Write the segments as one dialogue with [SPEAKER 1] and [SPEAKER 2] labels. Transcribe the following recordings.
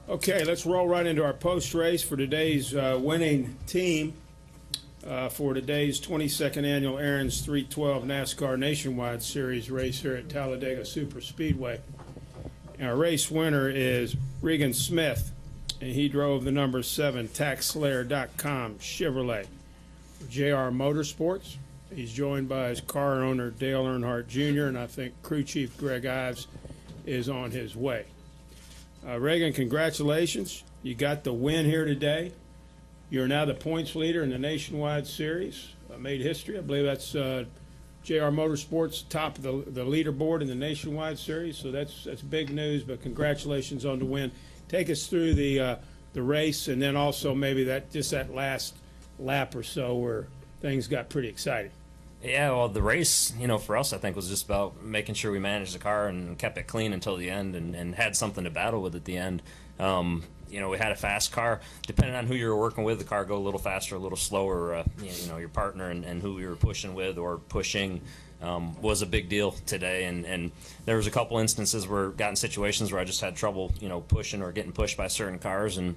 [SPEAKER 1] Okay, let's roll right into our post-race for today's winning team for today's 22nd Annual Aaron's 312 NASCAR Nationwide Series race here at Talladega Super Speedway. Our race winner is Regan Smith, and he drove the number 7 TaxSlayer.com Chevrolet. JR Motorsports, he's joined by his car owner Dale Earnhardt Jr., and I think crew chief Greg Ives is on his way. Regan, congratulations. You got the win here today. You're now the points leader in the Nationwide Series. Made history. I believe that's JR Motorsports top of the leaderboard in the Nationwide Series, so that's big news, but congratulations on the win. Take us through the race, and then also maybe that last lap or so where things got pretty exciting.
[SPEAKER 2] Yeah, well, the race, for us, I think was just about making sure we managed the car and kept it clean until the end and had something to battle with at the end. We had a fast car. Depending on who you were working with, the car go a little faster, a little slower. Your partner and who we were pushing with or pushing was a big deal today. And there was a couple instances where got in situations where I just had trouble, pushing or getting pushed by certain cars, and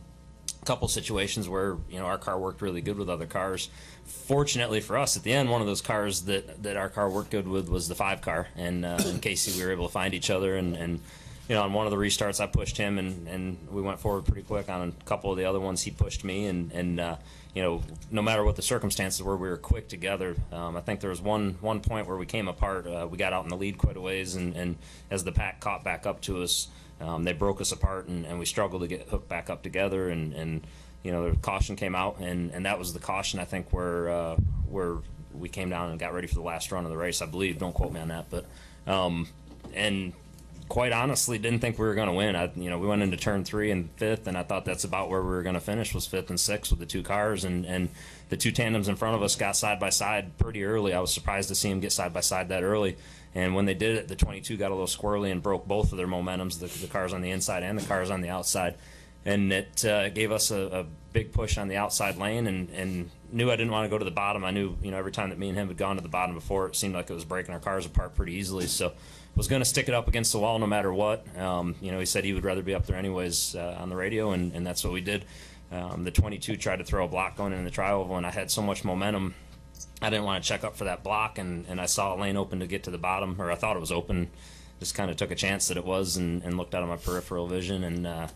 [SPEAKER 2] a couple situations where our car worked really good with other cars. Fortunately for us, at the end, one of those cars that our car worked good with was the 5 car, and in Casey we were able to find each other, and on one of the restarts I pushed him, and we went forward pretty quick. On a couple of the other ones he pushed me, and no matter what the circumstances were, we were quick together. I think there was one point where we came apart. We got out in the lead quite a ways, and as the pack caught back up to us, they broke us apart, and we struggled to get hooked back up together, and the caution came out, and that was the caution, I think, where we came down and got ready for the last run of the race, I believe. Don't quote me on that, but and quite honestly didn't think we were going to win. We went into turn 3 and 5th, and I thought that's about where we were going to finish, was 5th and 6th with the 2 cars, and the 2 tandems in front of us got side by side pretty early. I was surprised to see them get side by side that early. And when they did it, the 22 got a little squirrely and broke both of their momentums, the cars on the inside and the cars on the outside. And it gave us a big push on the outside lane, and knew I didn't want to go to the bottom. I knew, every time that me and him had gone to the bottom before, it seemed like it was breaking our cars apart pretty easily. So was going to stick it up against the wall no matter what. He said he would rather be up there anyways on the radio, and that's what we did. The 22 tried to throw a block going in the tri-oval, and I had so much momentum, I didn't want to check up for that block, and I saw a lane open to get to the bottom, or I thought it was open. Just kind of took a chance that it was, and looked out of my peripheral vision, and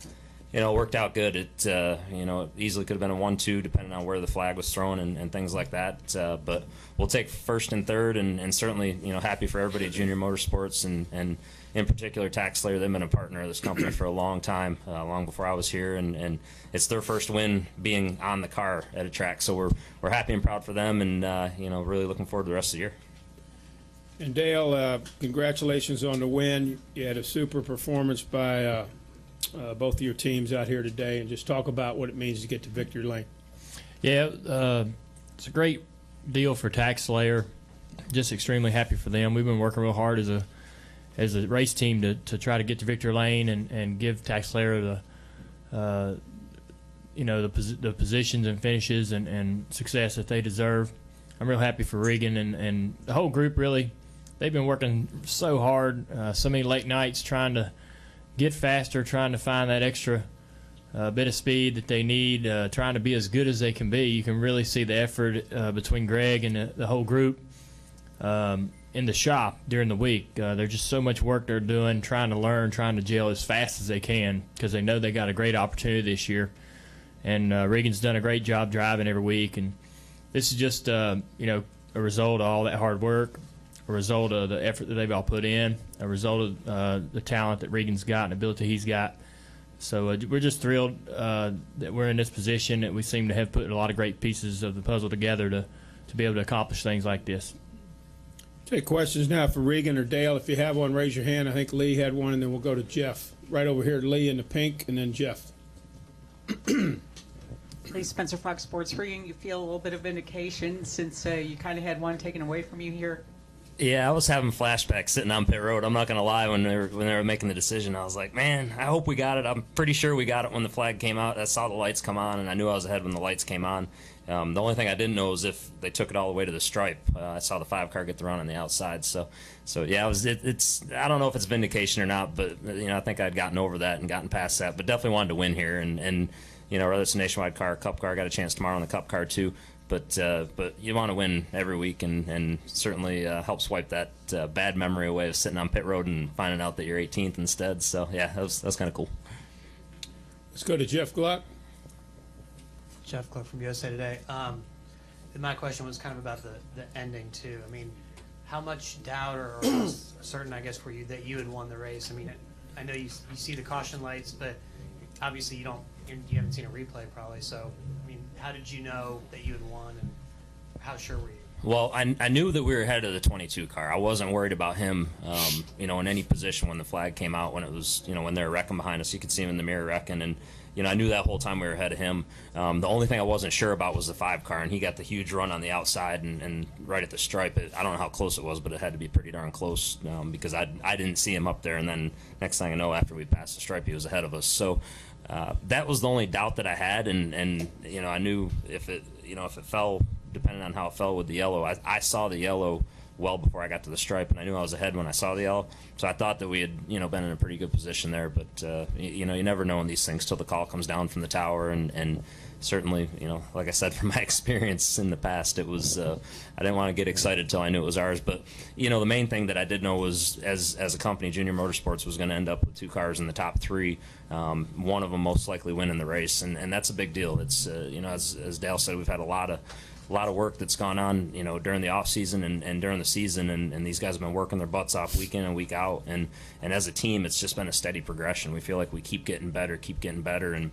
[SPEAKER 2] it worked out good. It it easily could have been a 1-2 depending on where the flag was thrown and things like that. But we'll take first and third, and certainly happy for everybody at Junior Motorsports, and in particular TaxSlayer. They've been a partner of this company for a long time, long before I was here, and it's their first win being on the car at a track. So we're happy and proud for them, and really looking forward to the rest of the year.
[SPEAKER 1] And Dale, congratulations on the win. You had a super performance by both of your teams out here today, and just talk about what it means to get to victory lane.
[SPEAKER 3] Yeah, it's a great deal for TaxSlayer. Just extremely happy for them. We've been working real hard as a race team to try to get to victory lane and give TaxSlayer the positions and finishes and success that they deserve. I'm real happy for Regan and the whole group. Really, they've been working so hard, so many late nights trying to get faster, trying to find that extra bit of speed that they need, trying to be as good as they can be. You can really see the effort between Greg and the whole group in the shop during the week. There's just so much work they're doing, trying to learn, trying to gel as fast as they can, because they know they got a great opportunity this year. And Regan's done a great job driving every week, and this is just a result of all that hard work, a result of the effort that they've all put in, a result of the talent that Regan's got and the ability he's got. So we're just thrilled that we're in this position, that we seem to have put a lot of great pieces of the puzzle together to be able to accomplish things like this.
[SPEAKER 1] Take questions now for Regan or Dale. If you have one, raise your hand. I think Lee had one, and then we'll go to Jeff. Right over here, Lee in the pink, and then Jeff.
[SPEAKER 4] Lee Spencer, Fox Sports. Regan, you feel a little bit of vindication since you kind of had one taken away from you here?
[SPEAKER 2] Yeah, I was having flashbacks sitting on pit road. I'm not gonna lie. When they were making the decision, I was like, man, I hope we got it. I'm pretty sure we got it when the flag came out. I saw the lights come on, and I knew I was ahead when the lights came on. The only thing I didn't know is if they took it all the way to the stripe. I saw the 5 car get the run on the outside. So yeah, it's I don't know if it's vindication or not, but I think I'd gotten over that and gotten past that. But definitely wanted to win here, and whether it's a nationwide car, Cup car, I got a chance tomorrow in the Cup car too. But you want to win every week, and certainly helps wipe that bad memory away of sitting on pit road and finding out that you're 18th instead. So yeah, that was kind of cool.
[SPEAKER 1] Let's go to Jeff Gluck.
[SPEAKER 4] Jeff Gluck from USA Today. My question was kind of about the ending too. I mean, how much doubt or certain, I guess, were you that you had won the race? I mean, I know you see the caution lights, but obviously you haven't seen a replay probably. So I mean, how did you know that you had won, and how sure were you?
[SPEAKER 2] Well, I knew that we were ahead of the 22 car. I wasn't worried about him, in any position when the flag came out, when it was, when they were wrecking behind us. You could see him in the mirror wrecking, and I knew that whole time we were ahead of him. The only thing I wasn't sure about was the 5 car, and he got the huge run on the outside and right at the stripe. I don't know how close it was, but it had to be pretty darn close because I didn't see him up there, and then next thing I know, after we passed the stripe, he was ahead of us. So that was the only doubt that I had, and I knew if it fell, depending on how it fell with the yellow, I saw the yellow well before I got to the stripe, and I knew I was ahead when I saw the yellow. So I thought that we had been in a pretty good position there, but you never know in these things till the call comes down from the tower, and certainly like I said, from my experience in the past, it was I didn't want to get excited till I knew it was ours. But the main thing that I did know was as a company, Junior Motorsports was going to end up with 2 cars in the top 3, one of them most likely winning the race, and that's a big deal. It's as Dale said, we've had a lot of work that's gone on, during the off season and during the season, and these guys have been working their butts off week in and week out, and as a team, it's just been a steady progression. We feel like we keep getting better, and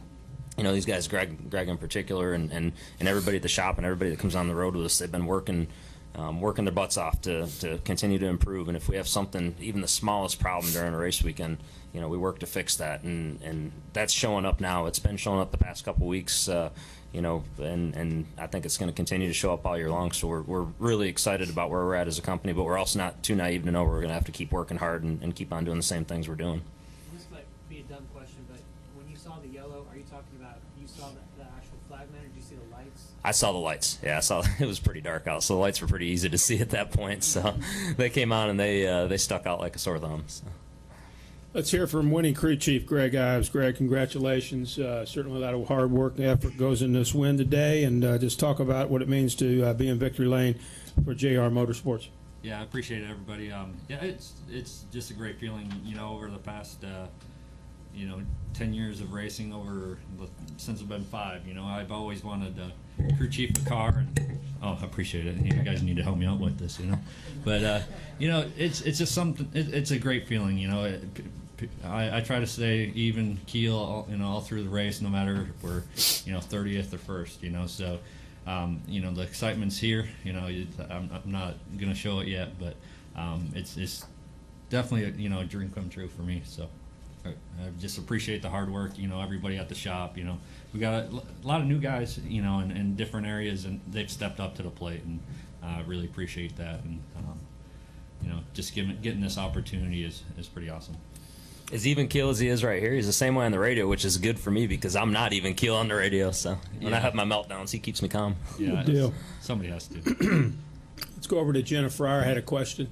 [SPEAKER 2] these guys, Greg in particular, and everybody at the shop and everybody that comes on the road with us, they've been working their butts off to continue to improve. And if we have something, even the smallest problem during a race weekend, we work to fix that, and that's showing up now. It's been showing up the past couple weeks. And I think it's going to continue to show up all year long. So we're really excited about where we're at as a company, but we're also not too naive to know we're going to have to keep working hard and keep on doing the same things we're doing.
[SPEAKER 5] This might be a dumb question, but when you saw the yellow, are you talking about you saw the actual flag man, or did you see the lights?
[SPEAKER 2] I saw the lights. Yeah, I saw. It was pretty dark out, so the lights were pretty easy to see at that point. So they came on and they stuck out like a sore thumb. So.
[SPEAKER 1] Let's hear from winning crew chief Greg Ives. Greg, congratulations. Certainly a lot of hard work and effort goes in this win today, and just talk about what it means to be in victory lane for JR Motorsports.
[SPEAKER 6] Yeah, I appreciate it, everybody. Yeah, it's just a great feeling, over the past 10 years of racing, since I've been 5. I've always wanted to crew chief a car, and I appreciate it. You guys need to help me out with this, But it's just something. It's a great feeling, I try to stay even keel, all through the race, no matter if we're 30th or 1st, So the excitement's here. I'm not gonna show it yet, but it's definitely a dream come true for me. So I just appreciate the hard work. Everybody at the shop. We got a lot of new guys. In different areas, and they've stepped up to the plate, and I really appreciate that. And just getting this opportunity is pretty awesome.
[SPEAKER 2] As even keel as he is right here, he's the same way on the radio, which is good for me because I'm not even keel on the radio. So when I have my meltdowns, he keeps me calm.
[SPEAKER 6] Yeah,
[SPEAKER 1] Good deal.
[SPEAKER 6] Somebody has to.
[SPEAKER 1] Let's go over to Jenna Fryer. Had a question.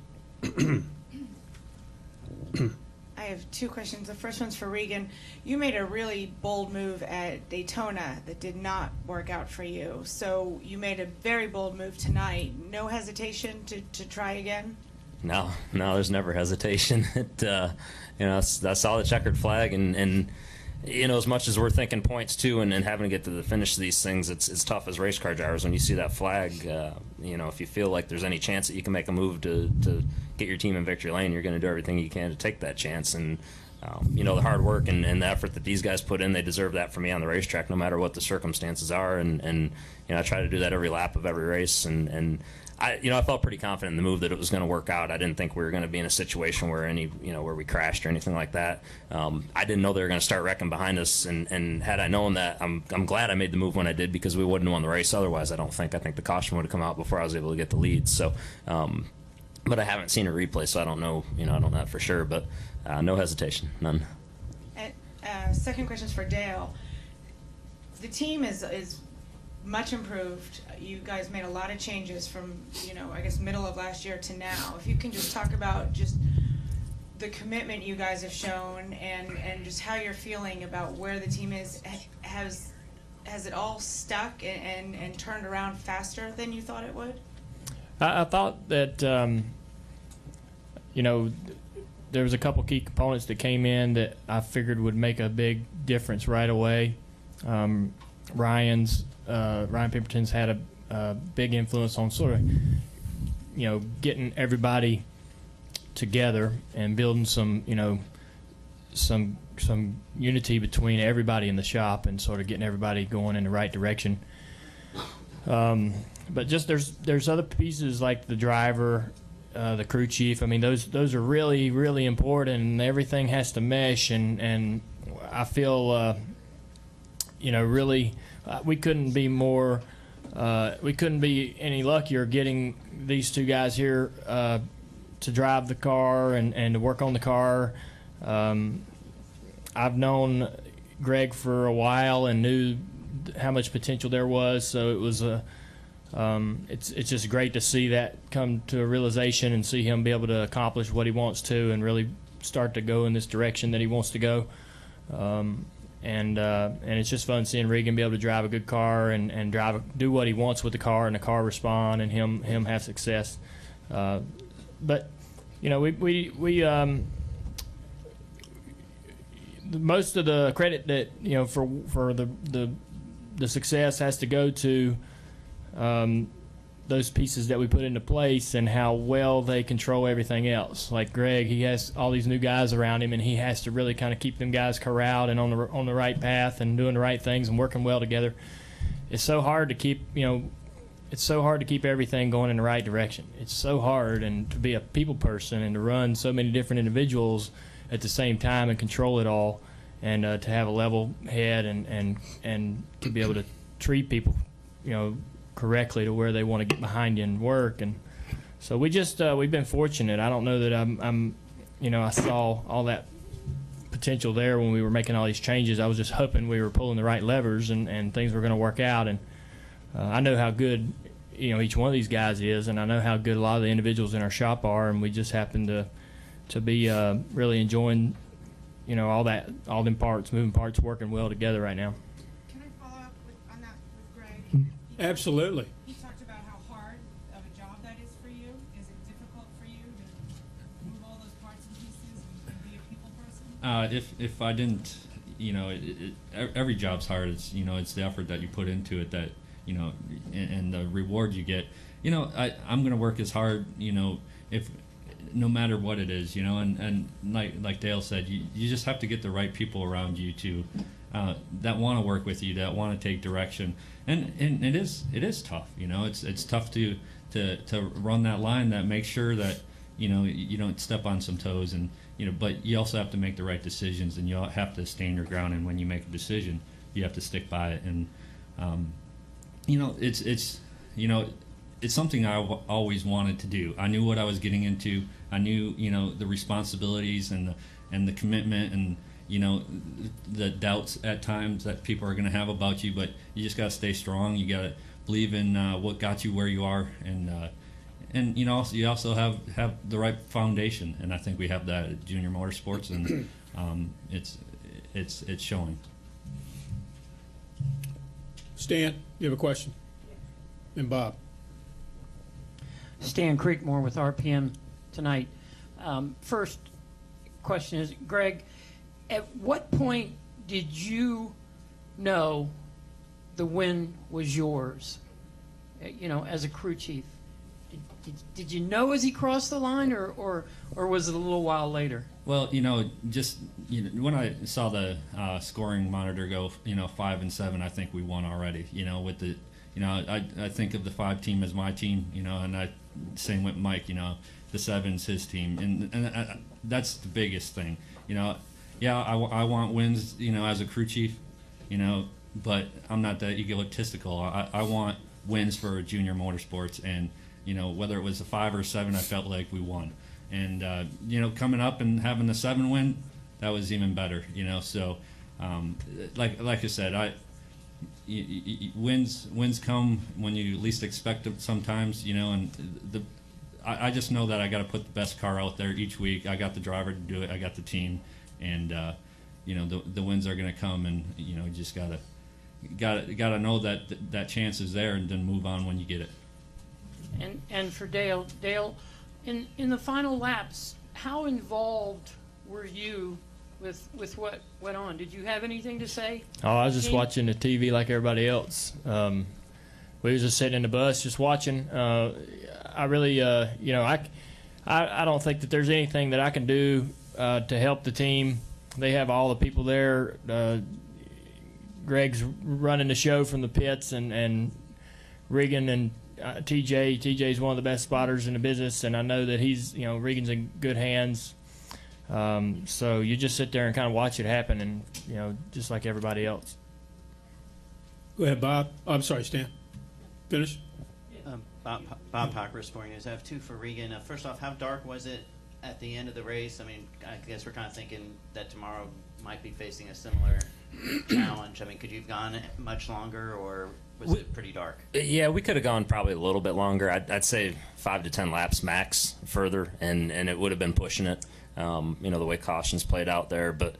[SPEAKER 7] I have 2 questions. The first one's for Regan. You made a really bold move at Daytona that did not work out for you. So you made a very bold move tonight. No hesitation to try again?
[SPEAKER 2] No, there's never hesitation. I saw the checkered flag, and as much as we're thinking points too, and having to get to the finish of these things, it's tough as race car drivers when you see that flag. If you feel like there's any chance that you can make a move to get your team in victory lane, you're going to do everything you can to take that chance. And the hard work and the effort that these guys put in, they deserve that from me on the racetrack, no matter what the circumstances are. And I try to do that every lap of every race. And I felt pretty confident in the move that it was going to work out. I didn't think we were going to be in a situation where where we crashed or anything like that. I didn't know they were going to start wrecking behind us, and had I known that, I'm glad I made the move when I did, because we wouldn't have won the race otherwise. I think the caution would have come out before I was able to get the lead. So, but I haven't seen a replay, so I don't know. I don't know that for sure, but no hesitation, none.
[SPEAKER 7] And second question is for Dale. The team is much improved. You guys made a lot of changes from, I guess middle of last year to now. If you can just talk about just the commitment you guys have shown and just how you're feeling about where the team is. Has it all stuck and turned around faster than you thought it would?
[SPEAKER 3] I thought that, there was a couple key components that came in that I figured would make a big difference right away. Ryan Pemberton's had a big influence on sort of, getting everybody together and building some unity between everybody in the shop and sort of getting everybody going in the right direction. But just there's other pieces like the driver, the crew chief. I mean, those are really, really important, and everything has to mesh. And I feel, really, we couldn't be more, we couldn't be any luckier getting these two guys here to drive the car and to work on the car. I've known Greg for a while and knew how much potential there was, so it was it's just great to see that come to a realization and see him be able to accomplish what he wants to and really start to go in this direction that he wants to go. And it's just fun seeing Regan be able to drive a good car and do what he wants with the car and the car respond and him have success. But most of the credit that for the success has to go to those pieces that we put into place and how well they control everything else. Like Greg, he has all these new guys around him, and he has to really kind of keep them guys corralled and on the right path and doing the right things and working well together. It's so hard to keep It's so hard to keep everything going in the right direction. It's so hard, and to be a people person and to run so many different individuals at the same time and control it all, and to have a level head and to be able to treat people, correctly to where they want to get behind you and work. And so we've been fortunate. I don't know that I saw all that potential there when we were making all these changes. I was just hoping we were pulling the right levers and things were going to work out. And I know how good each one of these guys is, and I know how good a lot of the individuals in our shop are, and we just happen to be really enjoying all them moving parts working well together right now.
[SPEAKER 7] Can I follow up on that with Greg?
[SPEAKER 1] Absolutely.
[SPEAKER 7] He talked about how hard of a job that is for you. Is it difficult for you to move all those parts and pieces and be a people person?
[SPEAKER 6] If I didn't, every job's hard. It's it's the effort that you put into it that and the reward you get. I'm going to work as hard. If no matter what it is, and like Dale said, you just have to get the right people around you to that want to work with you, that want to take direction, and it is tough. It's tough to run that line that makes sure that you don't step on some toes, and but you also have to make the right decisions, and you have to stand your ground. And when you make a decision, you have to stick by it. And it's something I always wanted to do. I knew what I was getting into. I knew, the responsibilities and the commitment and, the doubts at times that people are going to have about you. But you just got to stay strong. You got to believe in what got you where you are, and you also have the right foundation. And I think we have that at Junior Motorsports, and it's showing.
[SPEAKER 1] Stan, you have a question? And Bob.
[SPEAKER 8] Stan Creekmore with RPM tonight. First question is, Greg, at what point did you know the win was yours? As a crew chief, did you know as he crossed the line, or was it a little while later?
[SPEAKER 6] Well, just when I saw the scoring monitor go, 5 and 7, I think we won already. With the, I think of the 5 team as my team, and same with Mike. The 7's his team, and that's the biggest thing. I want wins, as a crew chief, but I'm not that egotistical. I want wins for Junior Motorsports, and whether it was a 5 or 7, I felt like we won. And coming up and having the 7 win, that was even better. So like I said, wins come when you least expect them sometimes. And I just know that I got to put the best car out there each week. I got the driver to do it. I got the team, and the wins are going to come. And you just gotta know that chance is there, and then move on when you get it.
[SPEAKER 8] And for Dale, in the final laps, how involved were you with what went on? Did you have anything to say?
[SPEAKER 3] Oh, I was just watching the TV like everybody else. We was just sitting in the bus just watching. I really, I don't think that there's anything that I can do to help the team. They have all the people there. Greg's running the show from the pits, and Regan and TJ. TJ's one of the best spotters in the business, and I know that he's, Regan's in good hands. So you just sit there and kind of watch it happen, and just like everybody else.
[SPEAKER 1] Go ahead, Bob. I'm sorry, Stan. Finish.
[SPEAKER 9] Bob Packer, Sporting News. I have 2 for Regan. First off, how dark was it at the end of the race? I mean, I guess we're kind of thinking that tomorrow might be facing a similar challenge. I mean, could you have gone much longer, or was it pretty dark?
[SPEAKER 2] Yeah, we could have gone probably a little bit longer. I'd say 5 to 10 laps max further, and it would have been pushing it. The way cautions played out there, but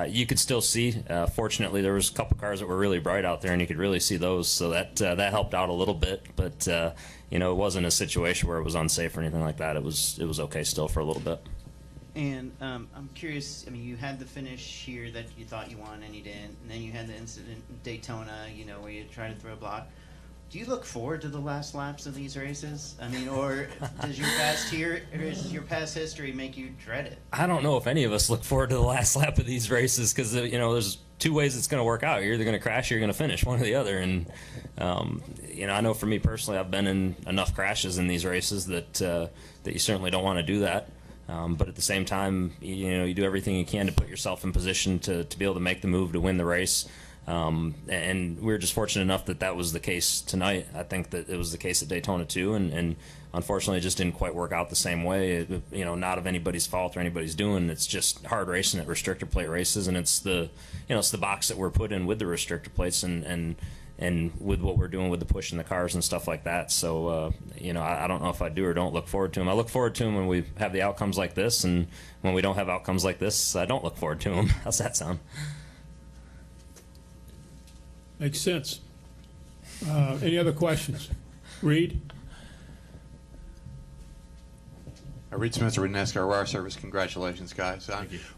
[SPEAKER 2] you could still see. Fortunately, there was a couple cars that were really bright out there, and you could really see those, so that helped out a little bit. But it wasn't a situation where it was unsafe or anything like that. It was okay still for a little bit.
[SPEAKER 9] And I'm curious. I mean, you had the finish here that you thought you won, and you didn't. And then you had the incident in Daytona, where you tried to throw a block. Do you look forward to the last laps of these races? I mean, or does your past history make you dread it?
[SPEAKER 2] I don't know if any of us look forward to the last lap of these races, because there's 2 ways it's going to work out. You're either going to crash or you're going to finish, one or the other. And I know for me personally, I've been in enough crashes in these races that you certainly don't want to do that. But at the same time, you do everything you can to put yourself in position to be able to make the move to win the race. And we were just fortunate enough that was the case tonight. I think that it was the case at Daytona too, and unfortunately it just didn't quite work out the same way. Not of anybody's fault or anybody's doing. It's just hard racing at restrictor plate races, and it's the box that we're put in with the restrictor plates and with what we're doing with the push in the cars and stuff like that. So I don't know if I do or don't look forward to them. I look forward to them when we have the outcomes like this, and when we don't have outcomes like this, I don't look forward to them. How's that sound?
[SPEAKER 1] Makes sense. Any other questions? Reed?
[SPEAKER 10] Reed Spencer with NASCAR Wire Service. Congratulations, guys.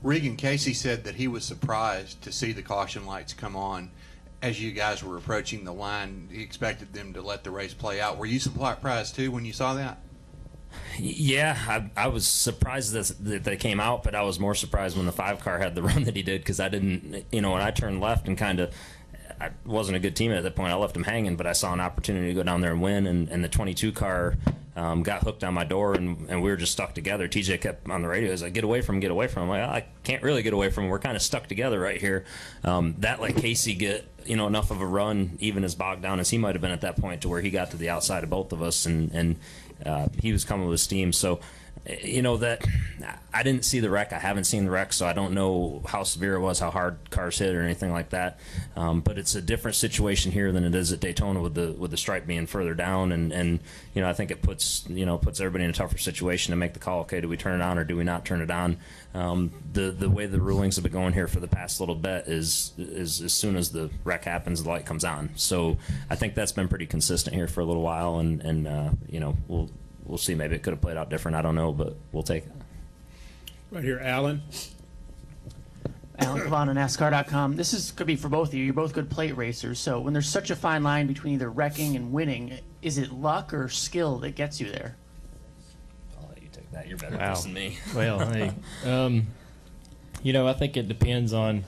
[SPEAKER 10] Regan Casey said that he was surprised to see the caution lights come on as you guys were approaching the line. He expected them to let the race play out. Were you surprised too when you saw that?
[SPEAKER 2] Yeah, I was surprised that they came out, but I was more surprised when the 5 car had the run that he did, because I didn't, when I turned left and I wasn't a good teammate at that point. I left him hanging, but I saw an opportunity to go down there and win, and the 22 car got hooked on my door, and we were just stuck together. TJ kept on the radio. He was like, get away from him, get away from him. I'm like, I can't really get away from him. We're kind of stuck together right here. That let Casey get enough of a run, even as bogged down as he might have been at that point, to where he got to the outside of both of us, and he was coming with steam. So that I didn't see the wreck. I haven't seen the wreck, so I don't know how severe it was, how hard cars hit, or anything like that. But it's a different situation here than it is at Daytona with the stripe being further down, and I think it puts everybody in a tougher situation to make the call. Okay, do we turn it on or do we not turn it on? The way the rulings have been going here for the past little bit is as soon as the wreck happens, the light comes on. So I think that's been pretty consistent here for a little while, and we'll see. Maybe it could have played out different. I don't know, but we'll take it.
[SPEAKER 1] Right here, Alan.
[SPEAKER 11] Alan Cavan on NASCAR.com. This could be for both of you. You're both good plate racers. So when there's such a fine line between either wrecking and winning, is it luck or skill that gets you there?
[SPEAKER 2] I'll let you take that. You're better at this than me.
[SPEAKER 3] Well, hey, I think it depends on.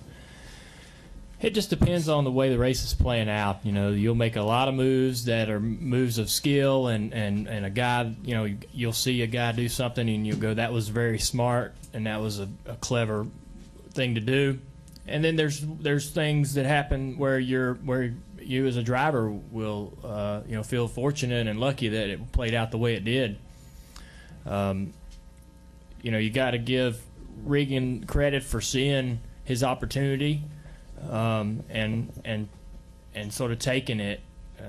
[SPEAKER 3] It just depends on the way the race is playing out. You'll make a lot of moves that are moves of skill, and a guy, you'll see a guy do something and you'll go, that was very smart and that was a clever thing to do. And then there's things that happen where you as a driver will feel fortunate and lucky that it played out the way it did. You got to give Regan credit for seeing his opportunity and sort of taking it,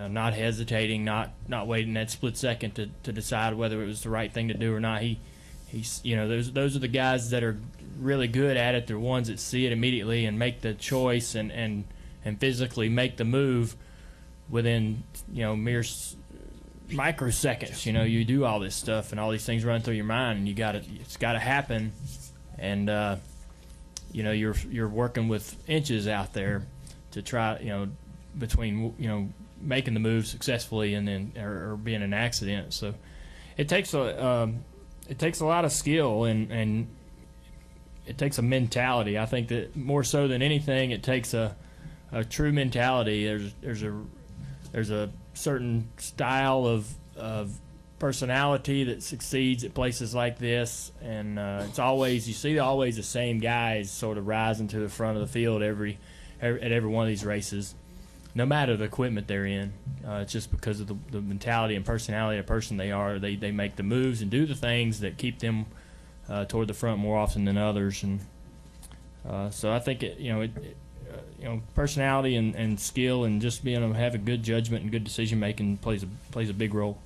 [SPEAKER 3] not hesitating, not waiting that split second to decide whether it was the right thing to do or not. He's those are the guys that are really good at it. They're ones that see it immediately and make the choice and physically make the move within mere microseconds. You do all this stuff and all these things run through your mind, and it's got to happen, and you're working with inches out there to try between making the move successfully and then or being an accident. So it takes a lot of skill and it takes a mentality. I think that more so than anything, it takes a true mentality. There's a certain style of personality that succeeds at places like this, and it's always the same guys sort of rising to the front of the field at every one of these races, no matter the equipment they're in. It's just because of the mentality and personality of the person they are. They make the moves and do the things that keep them toward the front more often than others, and so I think personality and skill and just being able to have a good judgment and good decision making plays a big role.